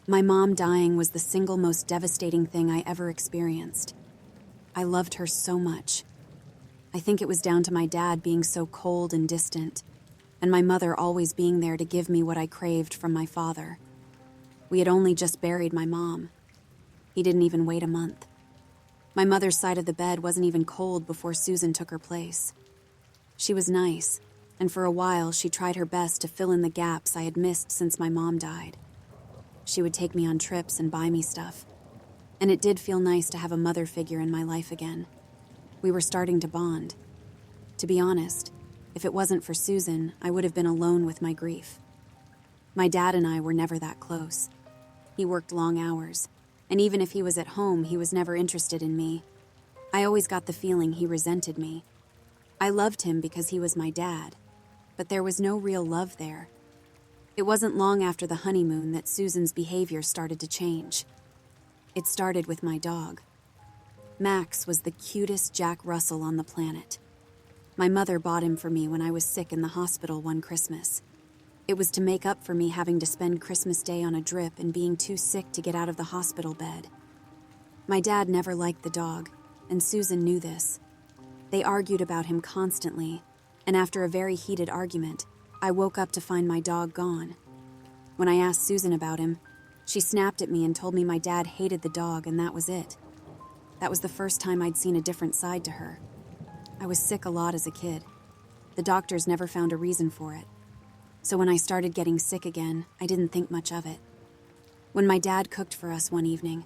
My mom dying was the single most devastating thing I ever experienced. I loved her so much. I think it was down to my dad being so cold and distant, and my mother always being there to give me what I craved from my father. We had only just buried my mom. He didn't even wait a month. My mother's side of the bed wasn't even cold before Susan took her place. She was nice, and for a while she tried her best to fill in the gaps I had missed since my mom died. She would take me on trips and buy me stuff, and it did feel nice to have a mother figure in my life again. We were starting to bond. To be honest, if it wasn't for Susan, I would have been alone with my grief. My dad and I were never that close. He worked long hours, and even if he was at home, he was never interested in me. I always got the feeling he resented me. I loved him because he was my dad, but there was no real love there. It wasn't long after the honeymoon that Susan's behavior started to change. It started with my dog. Max was the cutest Jack Russell on the planet. My mother bought him for me when I was sick in the hospital one Christmas. It was to make up for me having to spend Christmas Day on a drip and being too sick to get out of the hospital bed. My dad never liked the dog, and Susan knew this. They argued about him constantly, and after a very heated argument, I woke up to find my dog gone. When I asked Susan about him, she snapped at me and told me my dad hated the dog and that was it. That was the first time I'd seen a different side to her. I was sick a lot as a kid. The doctors never found a reason for it. So when I started getting sick again, I didn't think much of it. When my dad cooked for us one evening,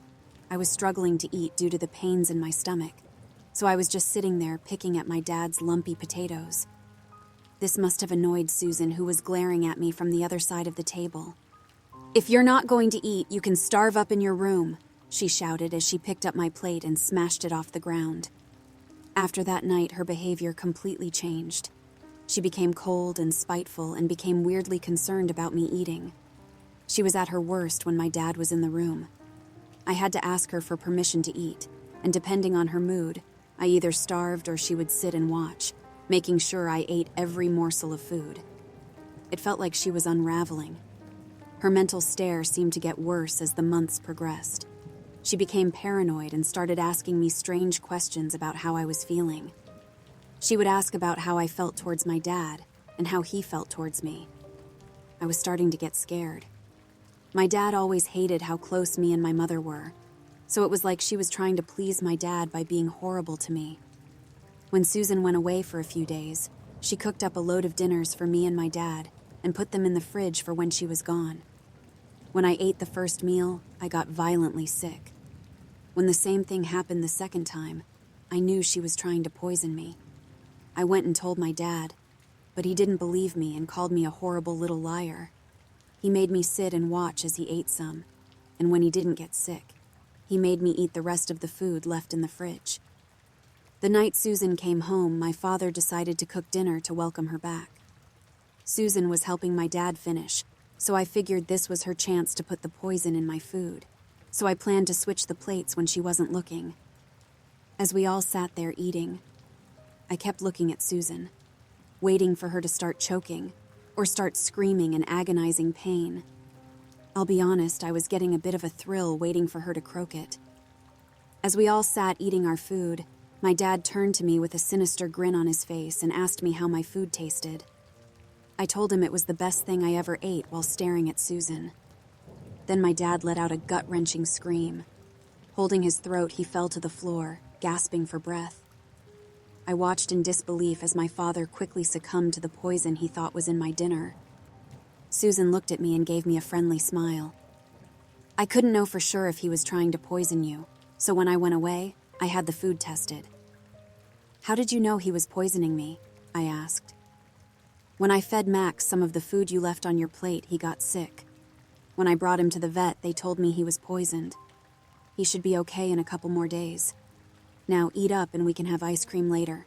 I was struggling to eat due to the pains in my stomach, so I was just sitting there picking at my dad's lumpy potatoes. This must have annoyed Susan, who was glaring at me from the other side of the table. "If you're not going to eat, you can starve up in your room," she shouted as she picked up my plate and smashed it off the ground. After that night, her behavior completely changed. She became cold and spiteful and became weirdly concerned about me eating. She was at her worst when my dad was in the room. I had to ask her for permission to eat, and depending on her mood, I either starved or she would sit and watch, making sure I ate every morsel of food. It felt like she was unraveling. Her mental stare seemed to get worse as the months progressed. She became paranoid and started asking me strange questions about how I was feeling. She would ask about how I felt towards my dad and how he felt towards me. I was starting to get scared. My dad always hated how close me and my mother were, so it was like she was trying to please my dad by being horrible to me. When Susan went away for a few days, she cooked up a load of dinners for me and my dad and put them in the fridge for when she was gone. When I ate the first meal, I got violently sick. When the same thing happened the second time, I knew she was trying to poison me. I went and told my dad, but he didn't believe me and called me a horrible little liar. He made me sit and watch as he ate some, and when he didn't get sick, he made me eat the rest of the food left in the fridge. The night Susan came home, my father decided to cook dinner to welcome her back. Susan was helping my dad finish, so I figured this was her chance to put the poison in my food, so I planned to switch the plates when she wasn't looking. As we all sat there eating, I kept looking at Susan, waiting for her to start choking or start screaming in agonizing pain. I'll be honest, I was getting a bit of a thrill waiting for her to croak it. As we all sat eating our food, my dad turned to me with a sinister grin on his face and asked me how my food tasted. I told him it was the best thing I ever ate while staring at Susan. Then my dad let out a gut-wrenching scream. Holding his throat, he fell to the floor, gasping for breath. I watched in disbelief as my father quickly succumbed to the poison he thought was in my dinner. Susan looked at me and gave me a friendly smile. "I couldn't know for sure if he was trying to poison you, so when I went away, I had the food tested." "How did you know he was poisoning me?" I asked. "When I fed Max some of the food you left on your plate, he got sick. When I brought him to the vet, they told me he was poisoned. He should be okay in a couple more days. Now eat up and we can have ice cream later."